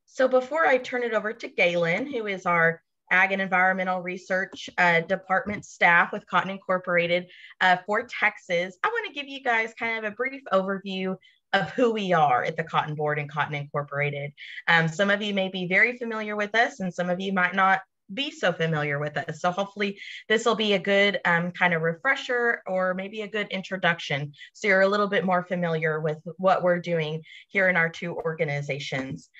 So before I turn it over to Gaylon, who is our Ag and Environmental Research Department staff with Cotton Incorporated for Texas, I want to give you guys kind of a brief overview of who we are at the Cotton Board and Cotton Incorporated. Some of you may be very familiar with us, and some of you might not be so familiar with us. So hopefully this will be a good kind of refresher, or maybe a good introduction, so you're a little bit more familiar with what we're doing here in our two organizations.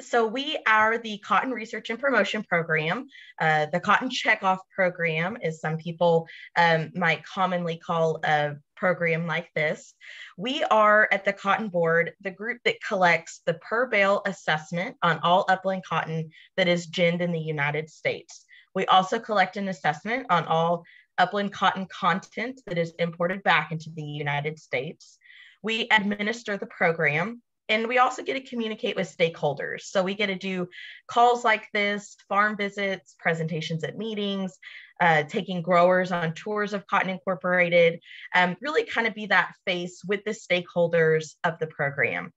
So we are the Cotton Research and Promotion Program. The Cotton Checkoff Program is some people might commonly call a program like this. We are at the Cotton Board, the group that collects the per bale assessment on all upland cotton that is ginned in the United States. We also collect an assessment on all upland cotton content that is imported back into the United States. We administer the program, and we also get to communicate with stakeholders. So we get to do calls like this, farm visits, presentations at meetings, taking growers on tours of Cotton Incorporated, really kind of be that face with the stakeholders of the program.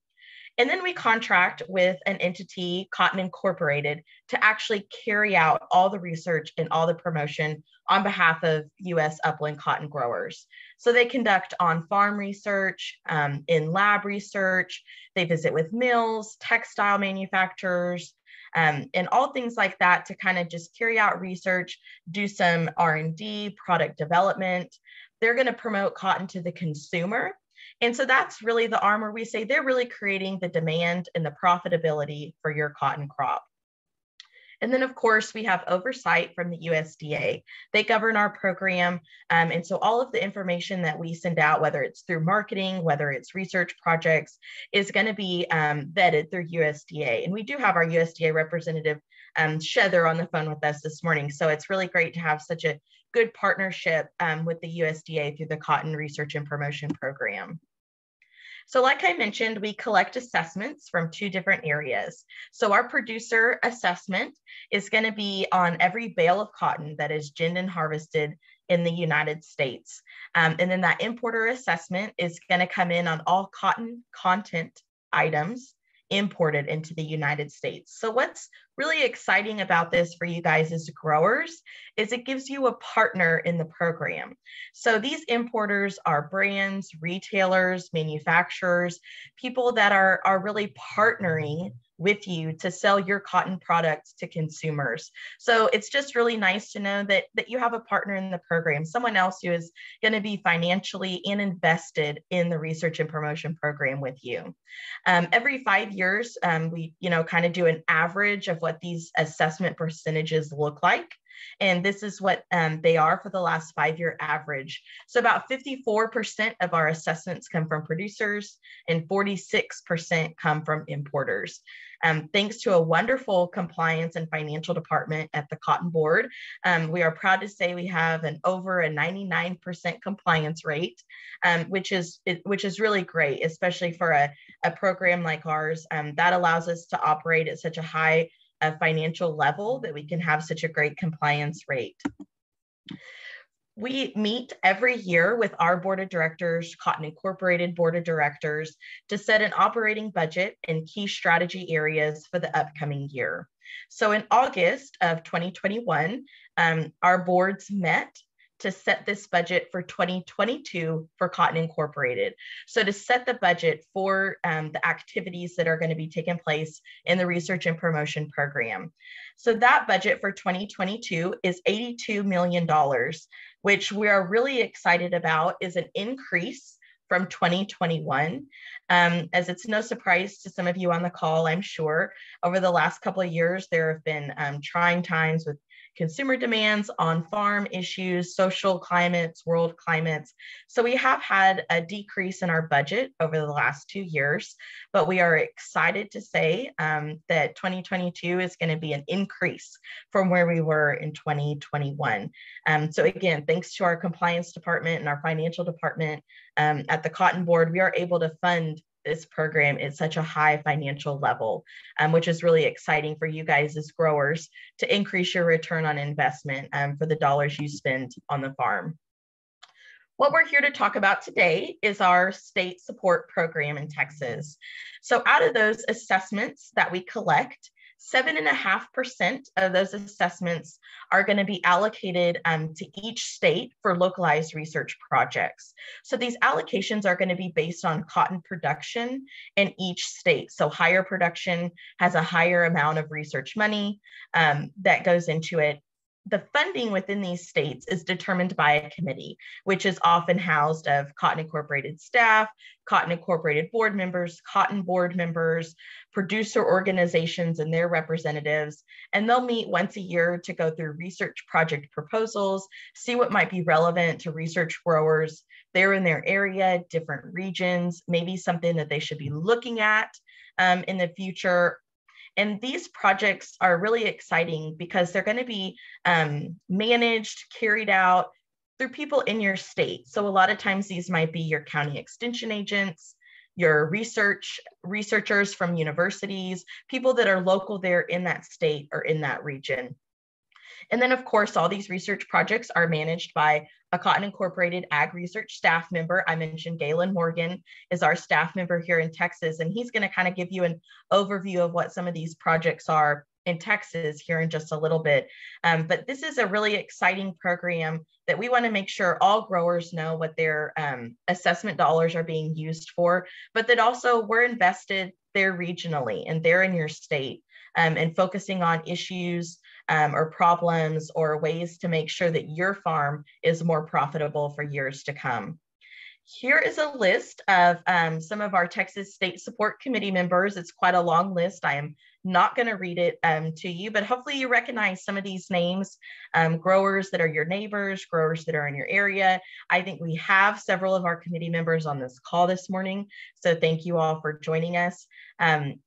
And then we contract with an entity, Cotton Incorporated, to actually carry out all the research and all the promotion on behalf of U.S. upland cotton growers. So they conduct on-farm research, in-lab research, they visit with mills, textile manufacturers, and all things like that to kind of just carry out research, do some R&D, product development. They're going to promote cotton to the consumer. And so that's really the arm where we say they're really creating the demand and the profitability for your cotton crop. And then, of course, we have oversight from the USDA. They govern our program. And so all of the information that we send out, whether it's through marketing, whether it's research projects, is going to be vetted through USDA. And we do have our USDA representative, Heather, on the phone with us this morning. So it's really great to have such a good partnership with the USDA through the Cotton Research and Promotion Program. So like I mentioned, we collect assessments from two different areas. So our producer assessment is going to be on every bale of cotton that is ginned and harvested in the United States. And then that importer assessment is going to come in on all cotton content items imported into the United States. So what's really exciting about this for you guys as growers is it gives you a partner in the program. So these importers are brands, retailers, manufacturers, people that are really partnering with you to sell your cotton products to consumers. So it's just really nice to know that you have a partner in the program, someone else who is going to be financially and invested in the research and promotion program with you. Every 5 years, we kind of do an average of what these assessment percentages look like. And this is what they are for the last 5-year average. So about 54% of our assessments come from producers and 46% come from importers. Thanks to a wonderful compliance and financial department at the Cotton Board, we are proud to say we have over a 99% compliance rate, which is really great, especially for a program like ours. That allows us to operate at such a high financial level that we can have such a great compliance rate. We meet every year with our board of directors, Cotton Incorporated board of directors, to set an operating budget and key strategy areas for the upcoming year. So in August of 2021, our boards met to set this budget for 2022 for Cotton Incorporated. So to set the budget for the activities that are going to be taking place in the research and promotion program. So that budget for 2022 is $82 million, which we are really excited about, is an increase from 2021. As it's no surprise to some of you on the call, I'm sure, over the last couple of years, there have been trying times with consumer demands, on-farm issues, social climates, world climates. So we have had a decrease in our budget over the last 2 years, but we are excited to say that 2022 is going to be an increase from where we were in 2021. So again, thanks to our compliance department and our financial department at the Cotton Board, we are able to fund this program at such a high financial level, which is really exciting for you guys as growers to increase your return on investment for the dollars you spend on the farm. What we're here to talk about today is our state support program in Texas. So out of those assessments that we collect, 7.5% of those assessments are going to be allocated to each state for localized research projects. So these allocations are going to be based on cotton production in each state. So higher production has a higher amount of research money that goes into it. The funding within these states is determined by a committee, which is often housed of Cotton Incorporated staff, Cotton Incorporated board members, cotton board members, producer organizations and their representatives. And they'll meet once a year to go through research project proposals, see what might be relevant to research growers there in their area, different regions, maybe something that they should be looking at in the future. And these projects are really exciting because they're going to be managed, carried out through people in your state. So a lot of times these might be your county extension agents, your researchers from universities, people that are local there in that state or in that region. And then, of course, all these research projects are managed by a Cotton Incorporated Ag Research staff member. I mentioned Gaylon Morgan is our staff member here in Texas, and he's going to kind of give you an overview of what some of these projects are in Texas here in just a little bit. But this is a really exciting program that we want to make sure all growers know what their assessment dollars are being used for, but that also we're invested there regionally and they're in your state and focusing on issues or problems or ways to make sure that your farm is more profitable for years to come. Here is a list of some of our Texas State Support Committee members. It's quite a long list. I am not going to read it to you, but hopefully you recognize some of these names, growers that are your neighbors, growers that are in your area. I think we have several of our committee members on this call this morning, so thank you all for joining us.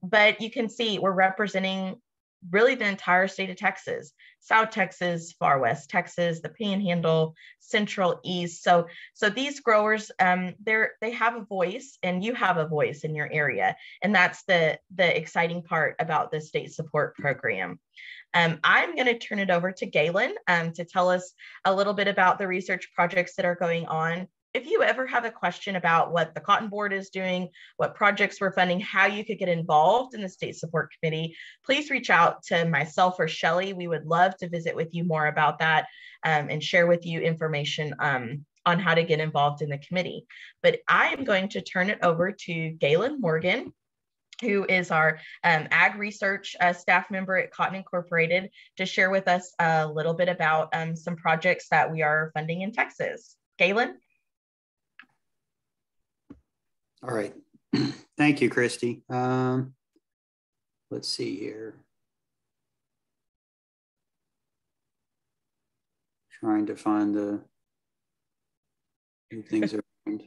But you can see we're representing really the entire state of Texas, South Texas, Far West Texas, the Panhandle, Central, East. So these growers, they have a voice, and you have a voice in your area, and that's the exciting part about the state support program. I'm going to turn it over to Gaylon to tell us a little bit about the research projects that are going on. If you ever have a question about what the Cotton Board is doing, what projects we're funding, how you could get involved in the State Support Committee, please reach out to myself or Shelley. We would love to visit with you more about that and share with you information on how to get involved in the committee. But I am going to turn it over to Gaylon Morgan, who is our ag research staff member at Cotton Incorporated, to share with us a little bit about some projects that we are funding in Texas. Gaylon? All right. Thank you, Christy. Let's see here. Trying to find the things around.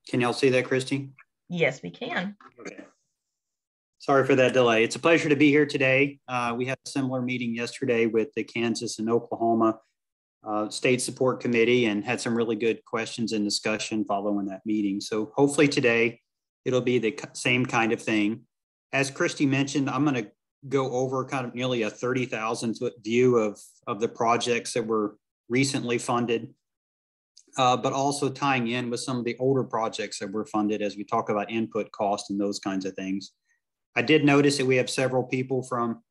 Can y'all see that, Christy? Yes, we can. Okay. Sorry for that delay. It's a pleasure to be here today. We had a similar meeting yesterday with the Kansas and Oklahoma State Support Committee and had some really good questions and discussion following that meeting. So hopefully today it'll be the same kind of thing. As Christy mentioned, I'm going to go over kind of nearly a 30,000 foot view of the projects that were recently funded, but also tying in with some of the older projects that were funded as we talk about input cost and those kinds of things. I did notice that we have several people from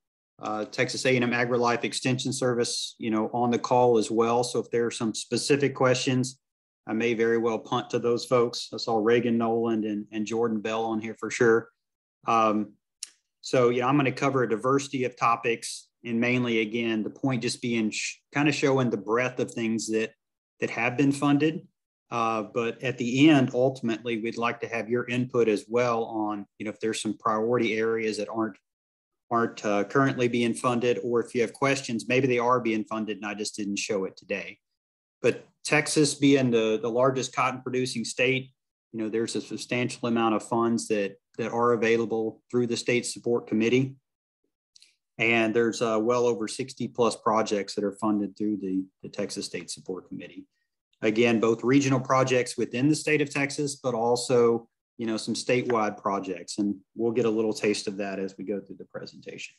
Texas A&M AgriLife Extension Service, on the call as well. So if there are some specific questions, I may very well punt to those folks. I saw Reagan Noland and Jordan Bell on here for sure. I'm going to cover a diversity of topics, and mainly, again, the point just being kind of showing the breadth of things that have been funded. But at the end, ultimately, we'd like to have your input as well on, if there's some priority areas that aren't currently being funded, or if you have questions, maybe they are being funded and I just didn't show it today. But Texas being the largest cotton producing state, there's a substantial amount of funds that are available through the State Support Committee. And there's well over 60 plus projects that are funded through the Texas State Support Committee. Again, both regional projects within the state of Texas, but also some statewide projects, and we'll get a little taste of that as we go through the presentation.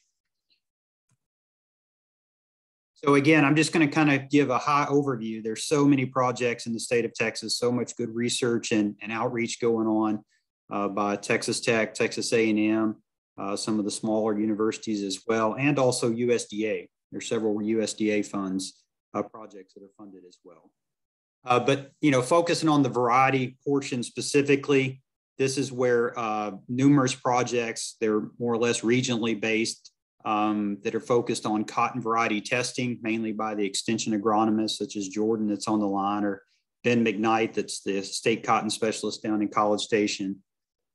So again, I'm just going to kind of give a high overview. There's so many projects in the state of Texas, so much good research and outreach going on by Texas Tech, Texas A&M, some of the smaller universities as well, and also USDA. There's several USDA funds, projects that are funded as well. But, you know, focusing on the variety portion specifically, this is where numerous projects, they're more or less regionally based, that are focused on cotton variety testing, mainly by the extension agronomists such as Jordan that's on the line, or Ben McKnight, that's the state cotton specialist down in College Station,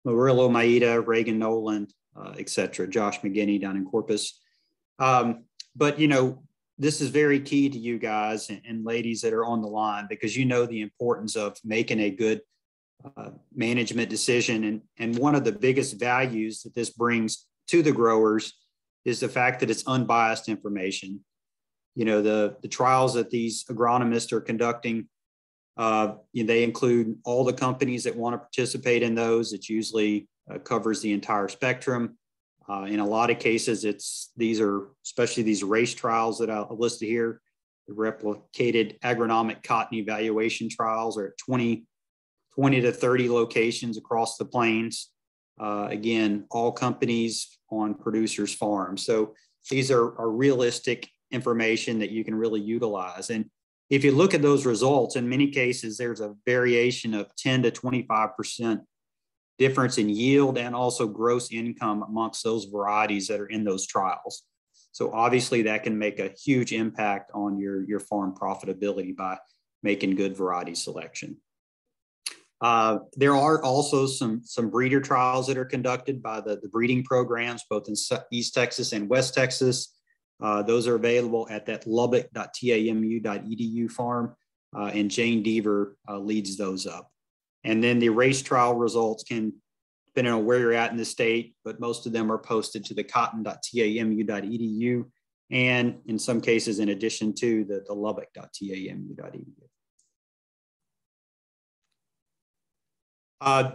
Murillo Maeda, Reagan Noland, et cetera, Josh McGinney down in Corpus. But, you know, this is very key to you guys and ladies that are on the line, because you know the importance of making a good management decision. And one of the biggest values that this brings to the growers is the fact that it's unbiased information. You know, the trials that these agronomists are conducting, they include all the companies that want to participate in those. It usually covers the entire spectrum. In a lot of cases, these are, especially these race trials that I'll list here, the replicated agronomic cotton evaluation trials are at 20 to 30 locations across the plains. Again, all companies on producers' farms. So these are realistic information that you can really utilize. And if you look at those results, in many cases, there's a variation of 10 to 25% difference in yield and also gross income amongst those varieties that are in those trials. So obviously that can make a huge impact on your farm profitability by making good variety selection. There are also some breeder trials that are conducted by the breeding programs, both in East Texas and West Texas. Those are available at that lubbock.tamu.edu farm, and Jane Deaver leads those up. And then the race trial results can, depending on where you're at in the state, but most of them are posted to the cotton.tamu.edu, and in some cases, in addition to the lubbock.tamu.edu.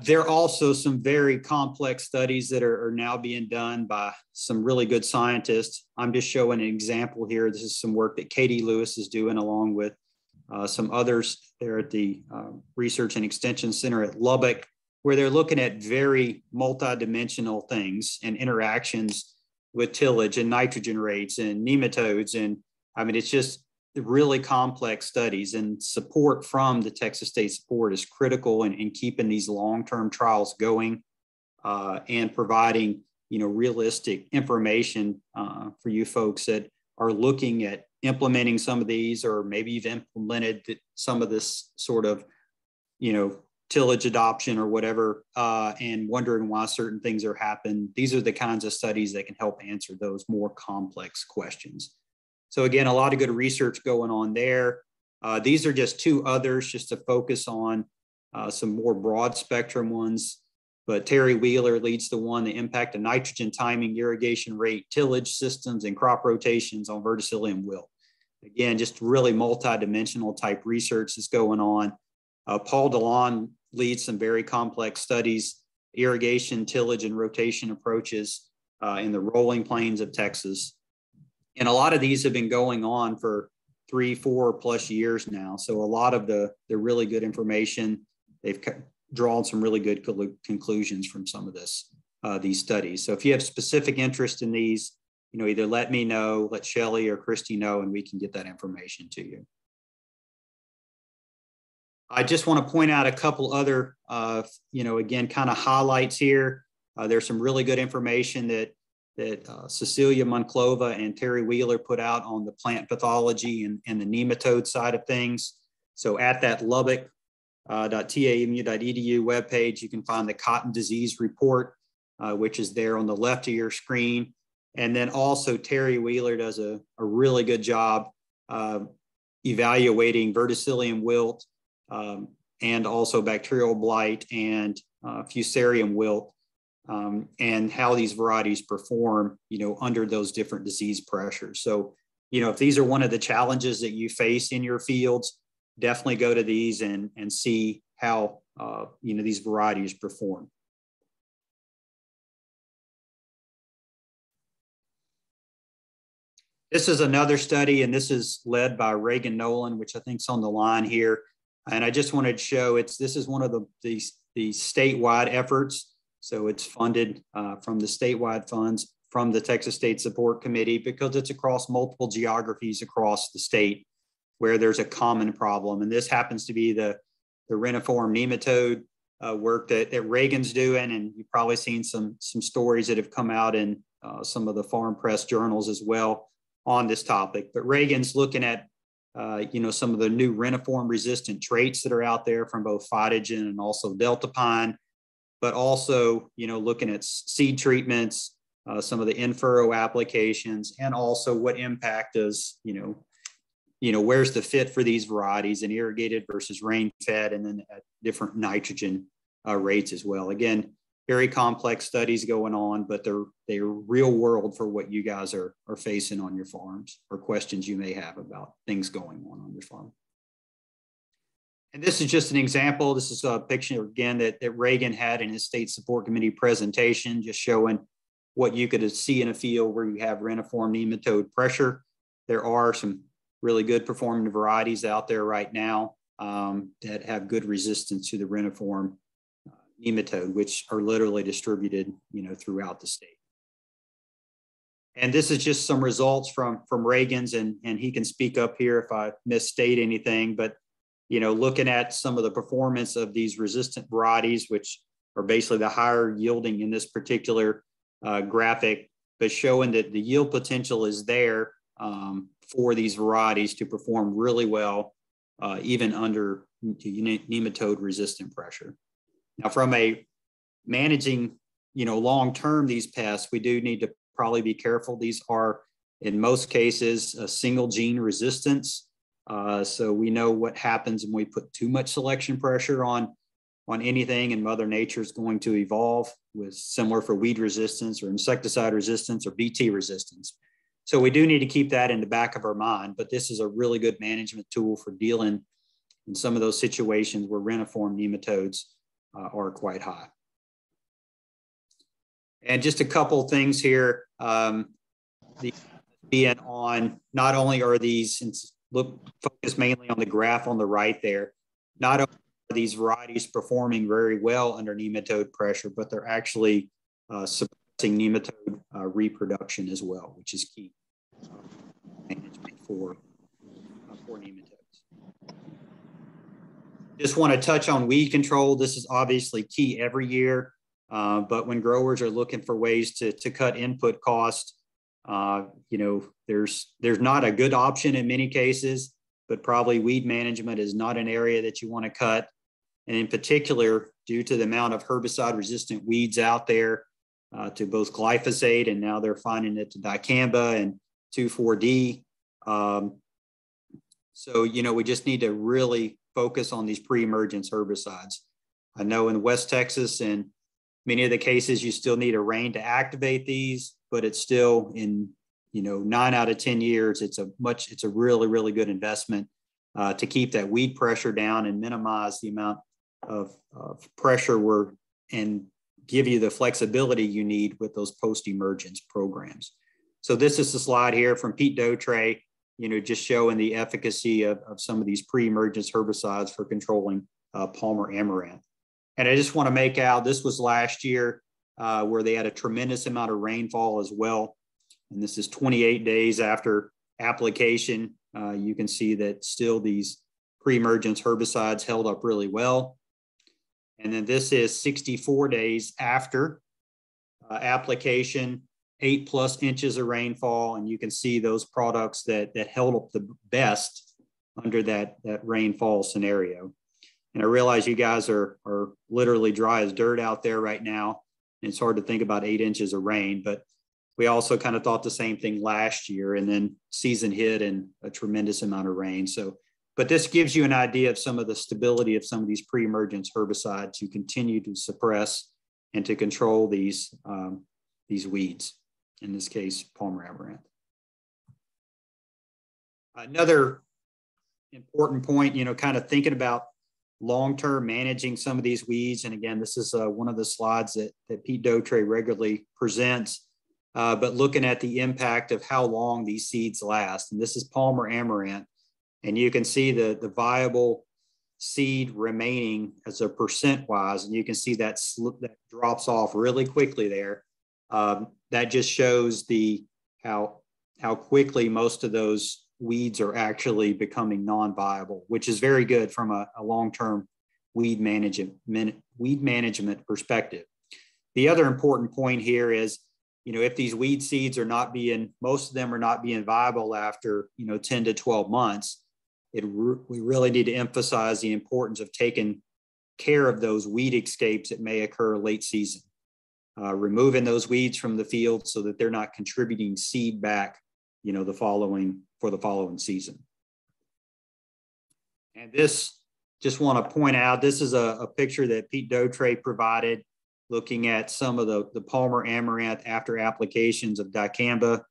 There are also some very complex studies that are now being done by some really good scientists. I'm just showing an example here. This is some work that Katie Lewis is doing along with some others there at the Research and Extension Center at Lubbock, where they're looking at very multidimensional things and interactions with tillage and nitrogen rates and nematodes. And I mean, it's just really complex studies, and support from the Texas State Support is critical in keeping these long-term trials going and providing, you know, realistic information for you folks that are looking at implementing some of these, or maybe you've implemented some of this sort of, you know, tillage adoption or whatever, and wondering why certain things are happening. These are the kinds of studies that can help answer those more complex questions. So again, a lot of good research going on there. These are just two others just to focus on some more broad spectrum ones. But Terry Wheeler leads the one, the impact of nitrogen timing, irrigation rate, tillage systems, and crop rotations on verticillium wilt. Again, just really multi-dimensional type research that's going on. Paul DeLon leads some very complex studies, irrigation, tillage, and rotation approaches in the rolling plains of Texas. And a lot of these have been going on for 3-4 plus years now. So a lot of the really good information, they've drawn some really good conclusions from some of these studies. So if you have specific interest in these, you know, either let me know, let Shelley or Christi know, and we can get that information to you. I just want to point out a couple other, you know, again, kind of highlights here. There's some really good information that Cecilia Monclova and Terry Wheeler put out on the plant pathology and the nematode side of things. So at that lubbock.tamu.edu webpage, you can find the cotton disease report, which is there on the left of your screen. And then also Terry Wheeler does a really good job evaluating verticillium wilt and also bacterial blight and fusarium wilt. And how these varieties perform, you know, under those different disease pressures. So, you know, if these are one of the challenges that you face in your fields, definitely go to these and see how, you know, these varieties perform. This is another study, and this is led by Reagan Nolan, which I think is on the line here. And I just wanted to show this is one of the statewide efforts. So it's funded from the statewide funds from the Texas State Support Committee, because it's across multiple geographies across the state where there's a common problem. And this happens to be the Reniform Nematode work that Reagan's doing. And you've probably seen some stories that have come out in some of the farm press journals as well on this topic. But Reagan's looking at some of the new reniform resistant traits that are out there from both phytogen and also delta pine, but also, looking at seed treatments, some of the in-furrow applications, and also what impact does, where's the fit for these varieties in irrigated versus rain-fed, and then at different nitrogen rates as well. Again, very complex studies going on, but they're real world for what you guys are facing on your farms, or questions you may have about things going on your farm. And this is just an example. This is a picture, again, that Reagan had in his State Support Committee presentation, just showing what you could see in a field where you have reniform nematode pressure. There are some really good performing varieties out there right now that have good resistance to the reniform nematode, which are literally distributed, throughout the state. And this is just some results from Reagan's, and he can speak up here if I misstate anything, but looking at some of the performance of these resistant varieties, which are basically the higher yielding in this particular graphic, but showing that the yield potential is there for these varieties to perform really well, even under nematode resistant pressure. Now, from a managing, long-term these pests, we do need to probably be careful. These are, in most cases, a single gene resistance. So we know what happens when we put too much selection pressure on anything, and Mother Nature is going to evolve, with similar for weed resistance or insecticide resistance or BT resistance. So we do need to keep that in the back of our mind, but this is a really good management tool for dealing in some of those situations where reniform nematodes are quite high. And just a couple things here, being on, not only are these, focus mainly on the graph on the right there, not only are these varieties performing very well under nematode pressure, but they're actually suppressing nematode reproduction as well, which is key management for nematodes. Just want to touch on weed control. This is obviously key every year, but when growers are looking for ways to cut input costs, there's not a good option in many cases, but probably weed management is not an area that you want to cut. And in particular, due to the amount of herbicide resistant weeds out there, to both glyphosate, and now they're finding it to dicamba and 2,4-D. So, we just need to really focus on these pre-emergence herbicides. I know in West Texas, and many of the cases, you still need a rain to activate these, but it's still in, 9 out of 10 years, it's a really, really good investment to keep that weed pressure down and minimize the amount of pressure and give you the flexibility you need with those post-emergence programs. So this is a slide here from Pete Dautre, just showing the efficacy of some of these pre-emergence herbicides for controlling Palmer amaranth. And I just want to make out, this was last year where they had a tremendous amount of rainfall as well. And this is 28 days after application. You can see that still these pre-emergence herbicides held up really well. And then this is 64 days after application, 8+ inches of rainfall. And you can see those products that held up the best under that rainfall scenario. And I realize you guys are literally dry as dirt out there right now. And it's hard to think about 8 inches of rain, but we also kind of thought the same thing last year, and then season hit and a tremendous amount of rain. So, but this gives you an idea of some of the stability of some of these pre-emergence herbicides to continue to suppress and to control these weeds, in this case, Palmer amaranth. Another important point, kind of thinking about long-term managing some of these weeds. And again, this is one of the slides that Pete Dautre regularly presents. but looking at the impact of how long these seeds last. And this is Palmer amaranth. And you can see the viable seed remaining as a percent wise, and you can see that drops off really quickly there. That just shows how quickly most of those weeds are actually becoming non-viable, which is very good from a long-term weed management perspective. The other important point here is, if these weed seeds are not being, most of them are not being viable after 10 to 12 months, we really need to emphasize the importance of taking care of those weed escapes that may occur late season. Removing those weeds from the field so that they're not contributing seed back, for the following season. And this, just want to point out, this is a picture that Pete Dautre provided, looking at some of the Palmer amaranth after applications of dicamba.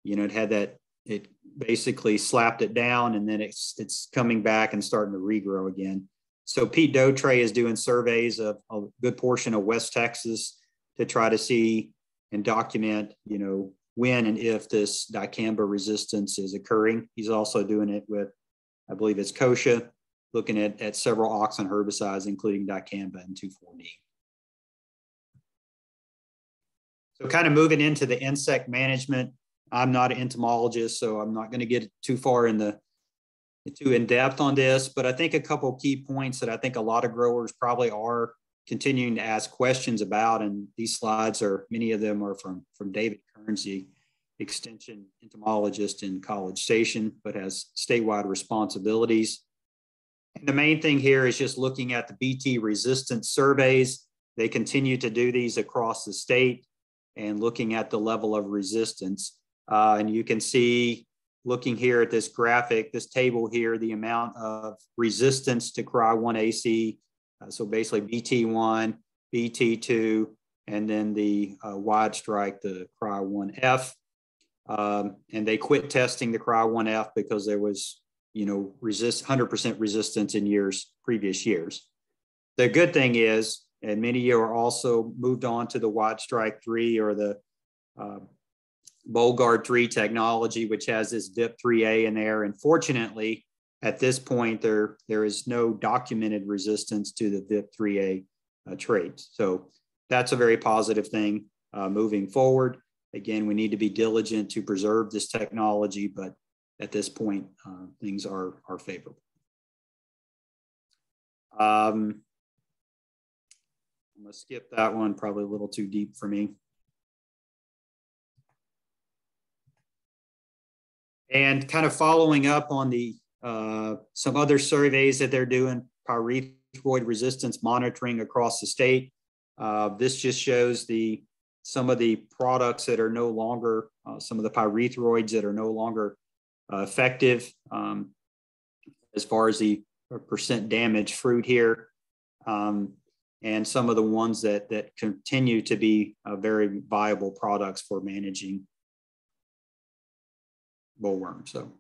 It had that, it basically slapped it down, and then it's coming back and starting to regrow again. So Pete Dautre is doing surveys of a good portion of West Texas to try to see and document, when and if this dicamba resistance is occurring. He's also doing it with, I believe it's kochia, looking at several auxin herbicides, including dicamba and 2,4-D. So kind of moving into the insect management, I'm not an entomologist, so I'm not going to get too far too in depth on this, but I think a couple of key points that I think a lot of growers probably are continuing to ask questions about, and these slides many of them are from David Kearns, the extension entomologist in College Station, but has statewide responsibilities. And the main thing here is just looking at the BT resistance surveys. They continue to do these across the state and looking at the level of resistance. And you can see, looking here at this graphic, this table here, the amount of resistance to Cry1AC. So basically BT1, BT2, and then the wide strike, the Cry1F. And they quit testing the Cry1F because there was, 100% resistance in previous years. The good thing is, and many of you are also moved on to the wide strike 3 or the Bollgard 3 technology, which has this VIP3A in there. And fortunately, at this point, there is no documented resistance to the VIP3A trait. So that's a very positive thing moving forward. Again, we need to be diligent to preserve this technology, but at this point, things are favorable. I'm going to skip that one, probably a little too deep for me. And kind of following up on the some other surveys that they're doing, pyrethroid resistance monitoring across the state. This just shows some of the products that are no longer, some of the pyrethroids that are no longer effective as far as the percent damaged fruit here. And some of the ones that continue to be very viable products for managing bollworm. So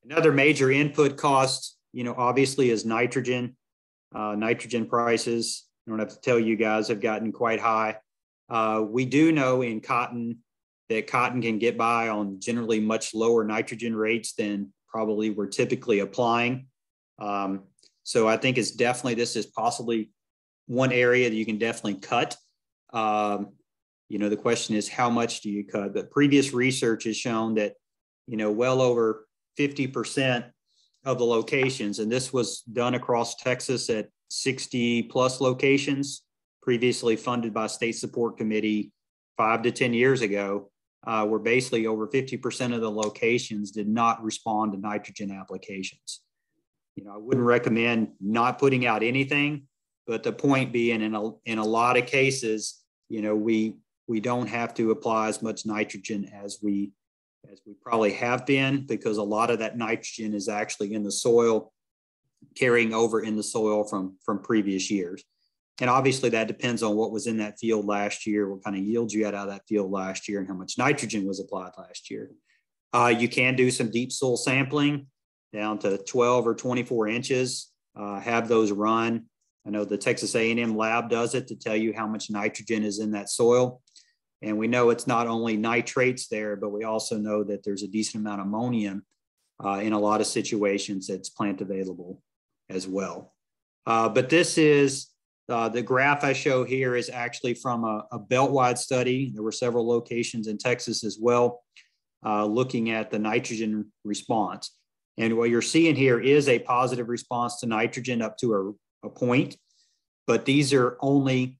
another major input cost, obviously is nitrogen. Nitrogen prices, I don't have to tell you guys, have gotten quite high. We do know in cotton that cotton can get by on generally much lower nitrogen rates than probably we're typically applying. So I think this is possibly one area that you can definitely cut. The question is, how much do you cut? But previous research has shown that, well over 50% of the locations, and this was done across Texas at 60 plus locations, previously funded by State Support Committee 5 to 10 years ago, where basically over 50% of the locations did not respond to nitrogen applications. I wouldn't recommend not putting out anything, but the point being, in a lot of cases, we don't have to apply as much nitrogen as we probably have been, because a lot of that nitrogen is actually in the soil, carrying over in the soil from previous years. And obviously that depends on what was in that field last year, what kind of yield you had out of that field last year, and how much nitrogen was applied last year. You can do some deep soil sampling down to 12 or 24 inches, have those run I know the Texas A&M lab does it to tell you how much nitrogen is in that soil. And we know it's not only nitrates there, but we also know that there's a decent amount of ammonium in a lot of situations that's plant available as well. But this is, the graph I show here is actually from a belt-wide study. There were several locations in Texas as well, looking at the nitrogen response. And what you're seeing here is a positive response to nitrogen up to a point, but these are only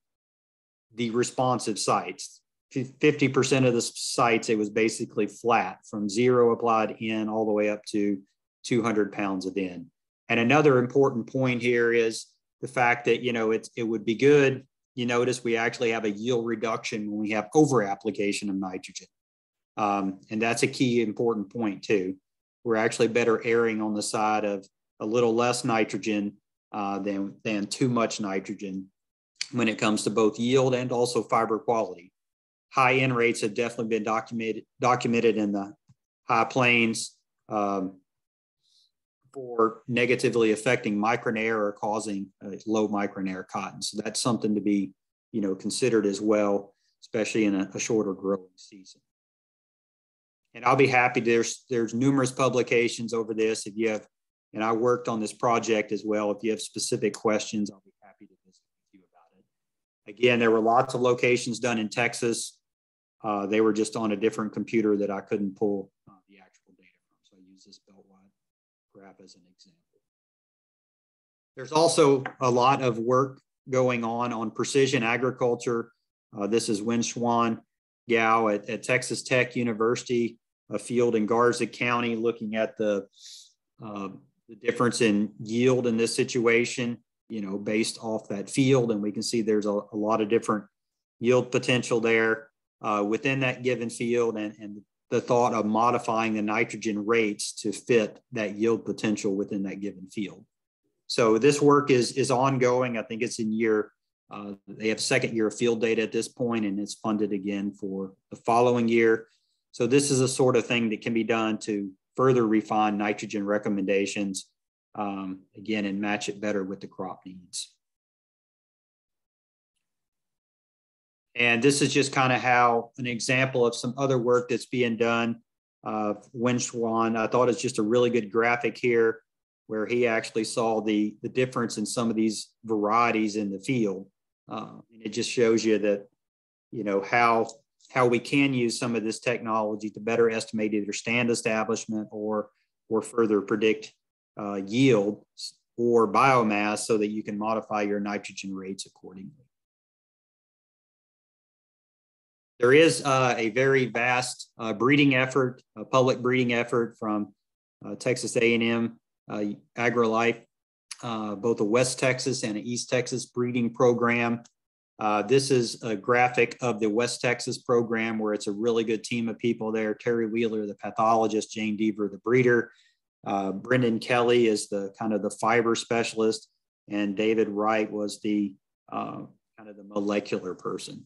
the responsive sites. 50% of the sites, it was basically flat from 0 applied in all the way up to 200 pounds of in. And another important point here is the fact that, you know, it would be good. You notice we actually have a yield reduction when we have over application of nitrogen. And that's a key important point too. We're actually better erring on the side of a little less nitrogen than too much nitrogen when it comes to both yield and also fiber quality. High-end rates have definitely been documented in the high plains for negatively affecting micronair or causing low micronair cotton. So that's something to be, you know, considered as well, especially in a shorter growing season. And I'll be happy. There's numerous publications over this. If you have, and I worked on this project as well. If you have specific questions, I'll be happy to visit with you about it. Again, there were lots of locations done in Texas. They were just on a different computer that I couldn't pull the actual data from. So I use this belt-wide graph as an example. There's also a lot of work going on precision agriculture. This is Winshuan Gao at Texas Tech University, a field in Garza County, looking at the difference in yield in this situation, you know, based off that field. And we can see there's a lot of different yield potential there within that given field, and the thought of modifying the nitrogen rates to fit that yield potential within that given field. So this work is ongoing. I think it's in year, they have second year of field data at this point, and it's funded again for the following year. So this is a sort of thing that can be done to further refine nitrogen recommendations, again, and match it better with the crop needs. And this is just kind of how an example of some other work that's being done. Winshuan, I thought it's just a really good graphic here where he actually saw the difference in some of these varieties in the field. And it just shows you that, you know, how we can use some of this technology to better estimate either stand establishment or further predict yield or biomass so that you can modify your nitrogen rates accordingly. There is a very vast breeding effort, a public breeding effort from Texas A&M, AgriLife, both a West Texas and an East Texas breeding program. This is a graphic of the West Texas program where it's a really good team of people there. Terry Wheeler, the pathologist, Jane Deaver, the breeder. Brendan Kelly is the kind of the fiber specialist, and David Wright was the kind of the molecular person.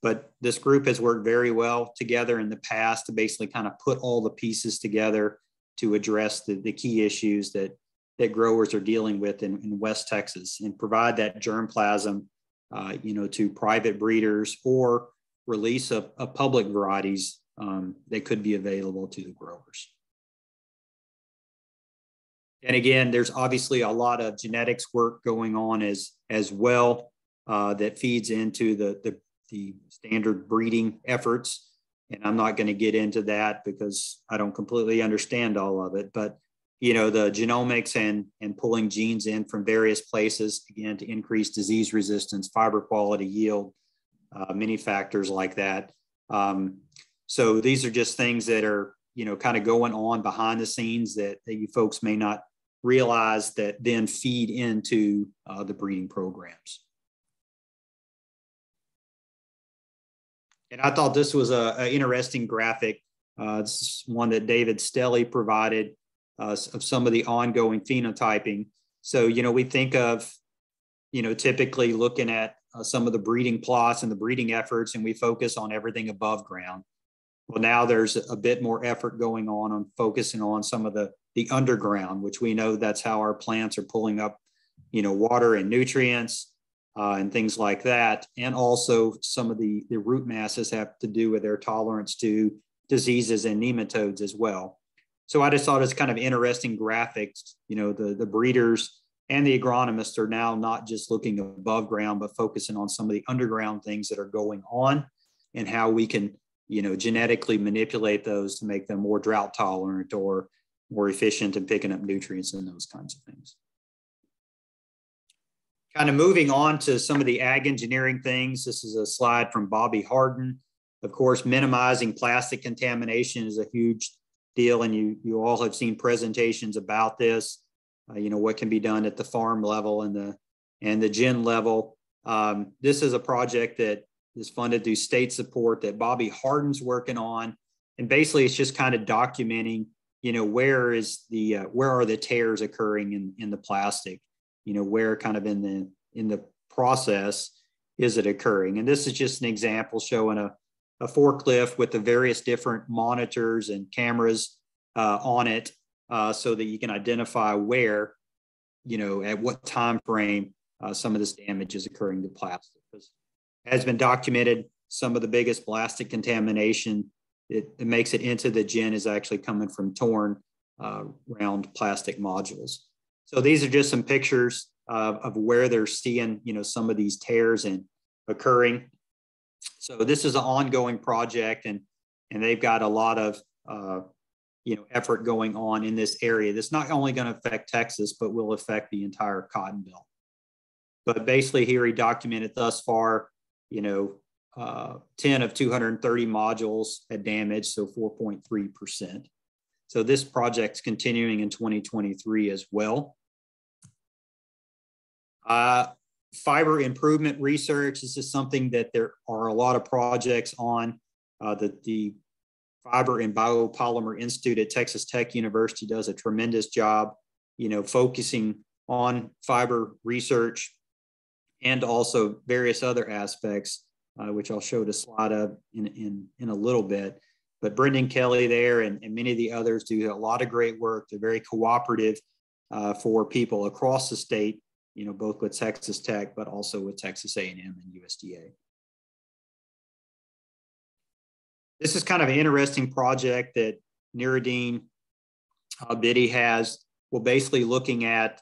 But this group has worked very well together in the past to basically kind of put all the pieces together to address the key issues that growers are dealing with in West Texas and provide that germplasm, you know, to private breeders or release of public varieties that could be available to the growers. And again, there's obviously a lot of genetics work going on as well that feeds into the standard breeding efforts. And I'm not going to get into that because I don't completely understand all of it. But, you know, the genomics and pulling genes in from various places, again, to increase disease resistance, fiber quality, yield, many factors like that. So these are just things that are, you know, kind of going on behind the scenes that you folks may not realize that then feed into the breeding programs. And I thought this was an interesting graphic. This is one that David Shelley provided of some of the ongoing phenotyping. So, you know, we think of, you know, typically looking at some of the breeding plots and the breeding efforts, and we focus on everything above ground. Well, now there's a bit more effort going on focusing on some of the underground, which we know that's how our plants are pulling up, water and nutrients and things like that. And also some of the root masses have to do with their tolerance to diseases and nematodes as well. So I just thought it's kind of interesting graphics. The breeders and the agronomists are now not just looking above ground, but focusing on some of the underground things that are going on and how we can, genetically manipulate those to make them more drought tolerant or more efficient in picking up nutrients and those kinds of things. Kind of moving on to some of the ag engineering things. This is a slide from Bobby Harden. Of course, minimizing plastic contamination is a huge deal, and you all have seen presentations about this. What can be done at the farm level and the gin level. This is a project that is funded through state support that Bobby Harden's working on, and basically it's just kind of documenting, where are the tears occurring in the plastic, where kind of in the process is it occurring. And this is just an example showing a forklift with the various different monitors and cameras on it, so that you can identify where, at what time frame some of this damage is occurring to plastic. Has been documented, some of the biggest plastic contamination it makes it into the gin is actually coming from torn round plastic modules. So these are just some pictures of where they're seeing, some of these tears occurring. So this is an ongoing project, and they've got a lot of effort going on in this area. That's not only going to affect Texas, but will affect the entire Cotton Belt. But basically here he documented thus far, 10 of 230 modules had damage, so 4.3%. So this project's continuing in 2023 as well. Fiber improvement research. This is something that there are a lot of projects on. The Fiber and Biopolymer Institute at Texas Tech University does a tremendous job, focusing on fiber research and also various other aspects, which I'll show the slide of in a little bit. But Brendan Kelly there and many of the others do a lot of great work. They're very cooperative for people across the state, both with Texas Tech, but also with Texas A&M and USDA. This is kind of an interesting project that Nuruddin Biddy has. Well, basically looking at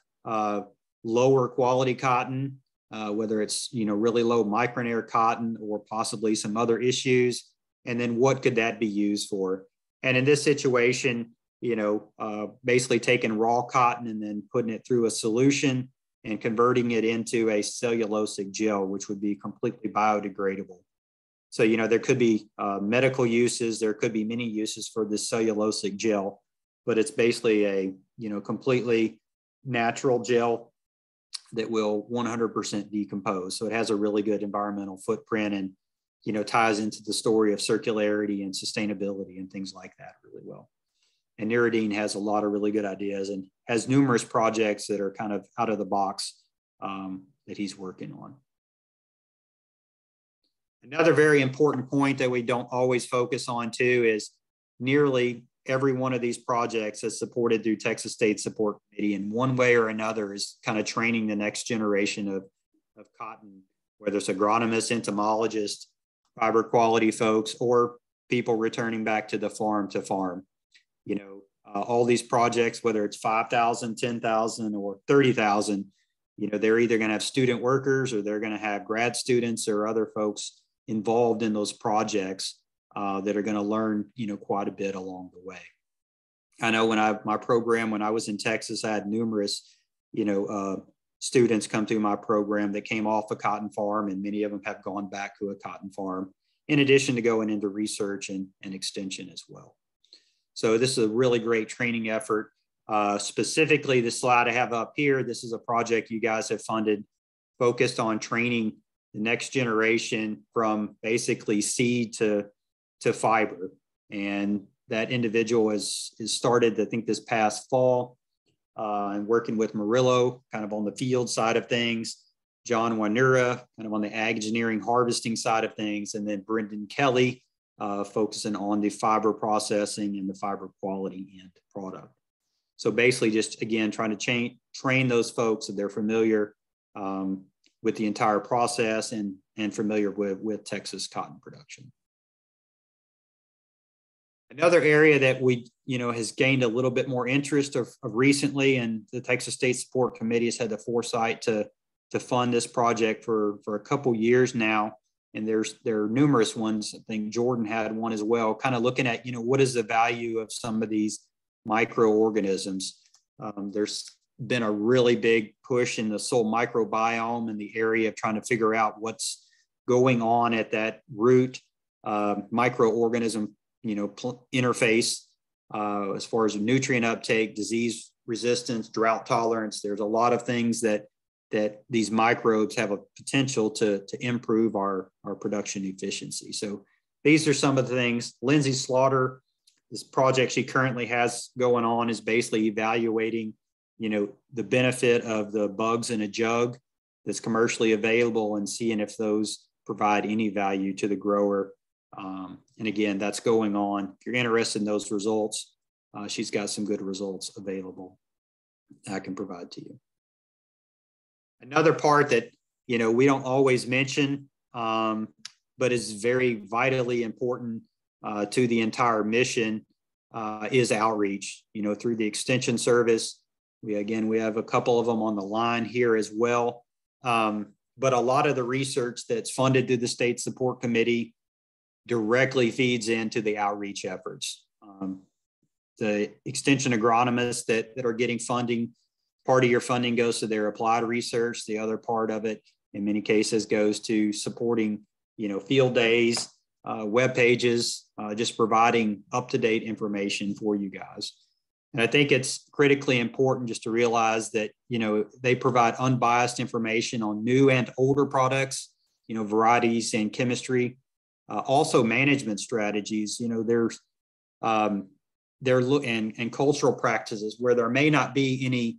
lower quality cotton, whether it's really low micronair cotton or possibly some other issues, and then what could that be used for? And in this situation, basically taking raw cotton and then putting it through a solution and converting it into a cellulosic gel, which would be completely biodegradable. So, there could be medical uses, there could be many uses for this cellulosic gel, but it's basically a, completely natural gel that will 100% decompose. So it has a really good environmental footprint and, ties into the story of circularity and sustainability and things like that really well. And Nuruddin has a lot of really good ideas and has numerous projects that are kind of out of the box that he's working on. Another very important point that we don't always focus on too is nearly every one of these projects is supported through Texas State Support Committee in one way or another is kind of training the next generation of cotton, whether it's agronomists, entomologists, fiber quality folks, or people returning back to the farm to farm. All these projects, whether it's 5,000, 10,000, or 30,000, they're either going to have student workers or they're going to have grad students or other folks involved in those projects that are going to learn, quite a bit along the way. I know when I was in Texas, I had numerous, students come through my program that came off a cotton farm, and many of them have gone back to a cotton farm, in addition to going into research and extension as well. So this is a really great training effort. Specifically, the slide I have up here, this is a project you guys have funded focused on training the next generation from basically seed to fiber. And that individual is started, I think, this past fall, and working with Murillo kind of on the field side of things, John Wanura kind of on the ag engineering harvesting side of things, and then Brendan Kelly focusing on the fiber processing and the fiber quality end product. So basically just, again, trying to train those folks so they're familiar with the entire process and familiar with Texas cotton production. Another area that we, has gained a little bit more interest of recently, and the Texas State Support Committee has had the foresight to fund this project for a couple years now. And there are numerous ones. I think Jordan had one as well, kind of looking at, what is the value of some of these microorganisms. There's been a really big push in the soil microbiome in the area of trying to figure out what's going on at that root microorganism interface as far as nutrient uptake, disease resistance, drought tolerance. There's a lot of things that these microbes have a potential to improve our production efficiency. So these are some of the things. Lindsay Slaughter, this project she currently has going on is basically evaluating, the benefit of the bugs in a jug that's commercially available and seeing if those provide any value to the grower. And again, that's going on. If you're interested in those results, she's got some good results available I can provide to you. Another part that, we don't always mention, but is very vitally important to the entire mission is outreach, through the Extension Service. We have a couple of them on the line here as well. But a lot of the research that's funded through the State Support Committee directly feeds into the outreach efforts. The extension agronomists that are getting funding, part of your funding goes to their applied research. The other part of it, in many cases, goes to supporting, field days, web pages, just providing up-to-date information for you guys. And I think it's critically important just to realize that, they provide unbiased information on new and older products, varieties and chemistry, also management strategies. There's and cultural practices where there may not be any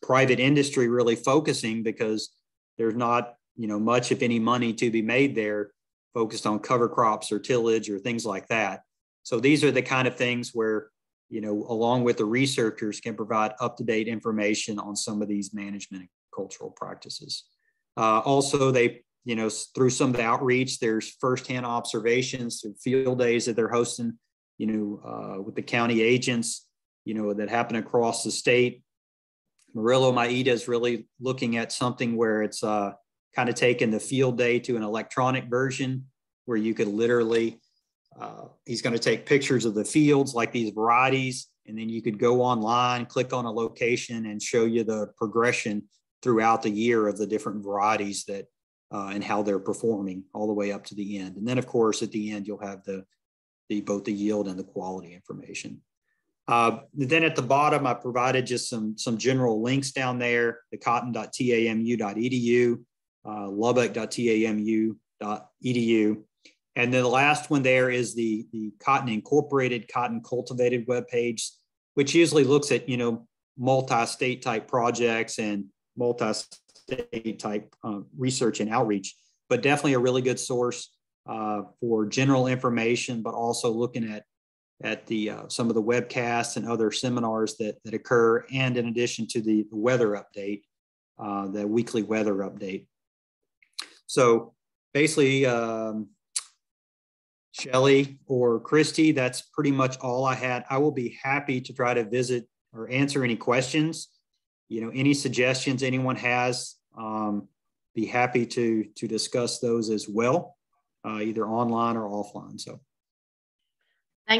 private industry really focusing because there's not, much, if any, money to be made there focused on cover crops or tillage or things like that. So these are the kind of things where, along with the researchers, can provide up-to-date information on some of these management and cultural practices. Also, they, through some of the outreach, there's firsthand observations through field days that they're hosting, with the county agents, that happen across the state. Murillo Maeda is really looking at something where it's kind of taken the field day to an electronic version where you could literally, he's going to take pictures of the fields like these varieties, and then you could go online, click on a location and show you the progression throughout the year of the different varieties that and how they're performing all the way up to the end. And then of course, at the end, you'll have both the yield and the quality information. Then at the bottom, I provided just some general links down there, the cotton.tamu.edu, lubbock.tamu.edu. And then the last one there is the Cotton Incorporated, Cotton Cultivated webpage, which usually looks at, multi-state type projects and multi-state type research and outreach, but definitely a really good source for general information, but also looking at some of the webcasts and other seminars that occur, and in addition to the weather update, the weekly weather update. So basically, Shelley or Christi, that's pretty much all I had. I will be happy to try to visit or answer any questions, any suggestions anyone has, be happy to discuss those as well, either online or offline. So